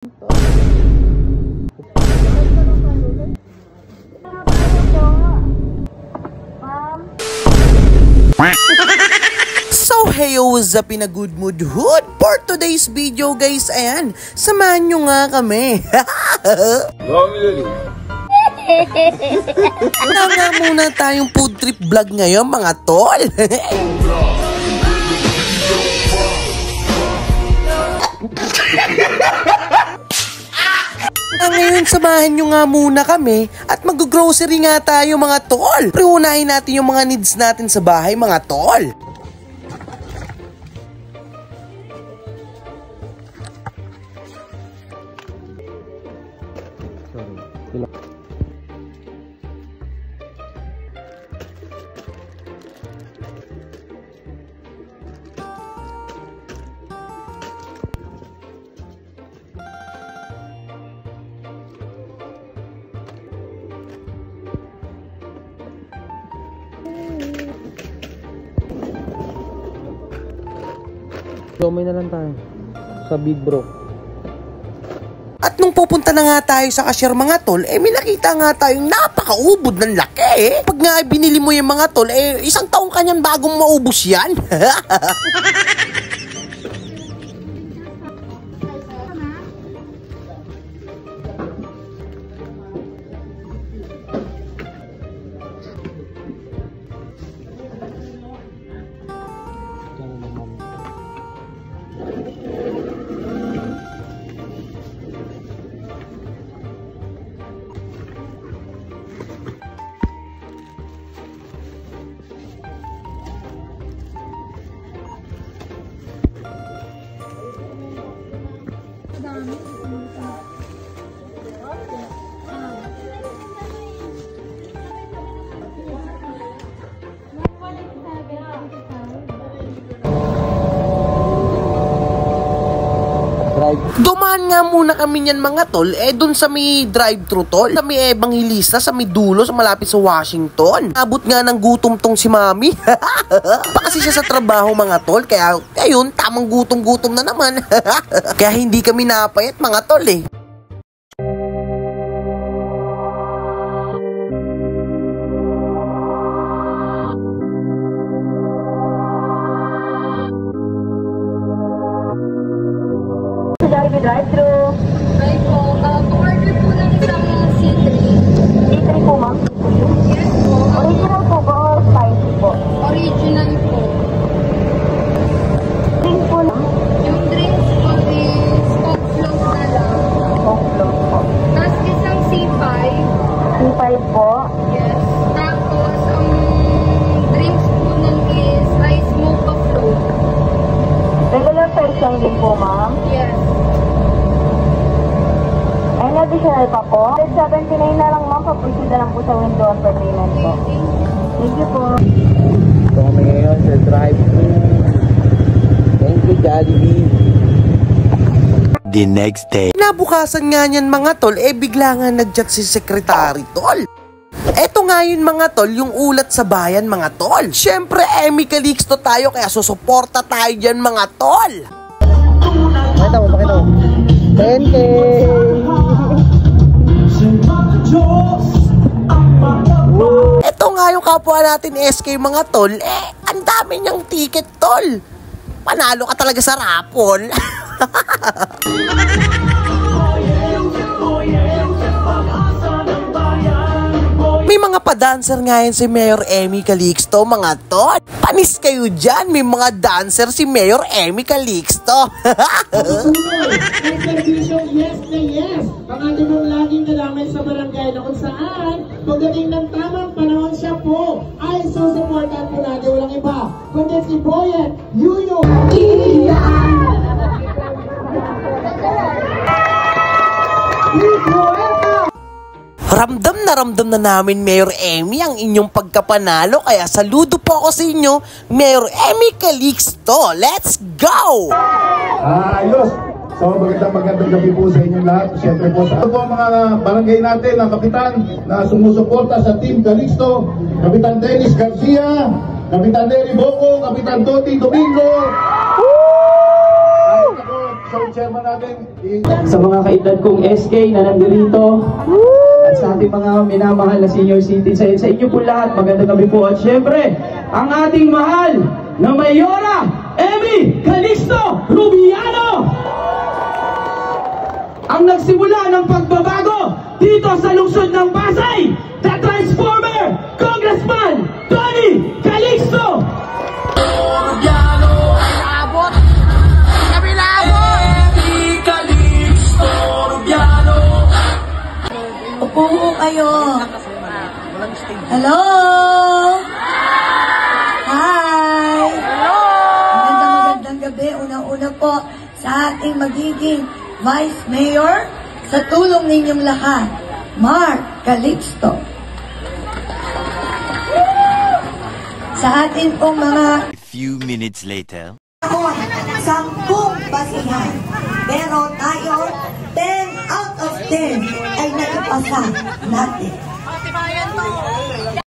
So hey, what's up in a good mood hood? For today's video guys, ayan, samahan nyo nga kami. Wala nga muna tayong food trip vlog ngayon mga tol. Ngayon samahan nyo nga muna kami at mag-grocery nga tayo mga tol. Priunahin natin yung mga needs natin sa bahay mga tol. Umay na lang tayo sa Big Bro. At nung pupunta na nga tayo sa cashier mga tol, may nakita nga tayong napakaubod ng laki. Pag nga binili mo yung mga tol, isang taong kanyan bagong maubos yan. Dumaan nga muna kami niyan mga tol, dun sa may drive-thru tol, sa may Evangelista, sa may dulo, sa malapit sa Washington. Abot nga ng gutom tong si Mami. Pa kasi siya sa trabaho mga tol, kaya ayun, tamang gutom-gutom na naman. Kaya hindi kami napayat mga tol eh. Drive-thru. Right po. Pa-order po ng isang C3. C3 po, ma'am? Yes po. Original po ba or spicy po? Original po. Drink po lang? Yung drinks po is Coke float na lang. Coke float po. Tapos isang C5. C5 po? Yes. Tapos ang drinks po nun is ice mocha float. Regular price lang din po, ma'am? Yes. And additional pa po? 79 na lang, ma'am. Papunod na lang po sa window of payment po. Thank you po. Ito kami ngayon sa drive-thru. Thank you, Jollibee. The next day. Nabukasan nga niyan mga tol, bigla nga nag-chat si Secretary tol. Eto nga yun mga tol, yung ulat sa bayan mga tol. Siyempre, Emmy Calixto tayo, kaya susuporta tayo dyan mga tol. Pakita mo. 10K! Eto nga yung kapwa natin SK mga tol, ang dami niyang ticket tol. Panalo ka talaga sa rapol. May mga pa-dancer nga yan si Mayor Emmy Calixto, mga tol. Panis kayo dyan, may mga dancer si Mayor Emmy Calixto. Yes na yes, ang ating mong laging kadamay sa barangay na kung saan pagdating ng tamang panahon siya po ay susuportahan po natin walang iba kundi si Boyet Yuyo. Ramdam na namin Mayor Emmy ang inyong pagkapanalo, kaya saludo po ako sa inyo Mayor Emmy Calixto. Let's go! Ayos! So magandang gabi po sa inyong lahat. Siyempre po sa mga barangay natin, ang kapitan na sumusuporta sa Team Calixto, Kapitan Dennis Garcia, Kapitan Neri Boco, Kapitan Toti Domingo. So chairman natin. Sa mga kaedad kong SK na nandito, at sa ating mga minamahal na senior citizens, sa inyo po lahat, magandang gabi po. At syempre, ang ating mahal na Mayora Amy Calixto Rubiano, ang nagsimula ng pagbabago dito sa lungsod ng Pasay, the Transformer, Congressman Tony Calixto. Rubiano ay abot, kami labot. Amy Calixto Rubiano. Upo kayo. Hello! Hi! Magandang gabi. Unang-una po sa ating magiging Vice Mayor, sa tulong ninyong lahat, Mark Calixto. Sa atin pong mga... A few minutes later. 10 basihan. Pero tayo, 10 out of 10 ay naipasa natin.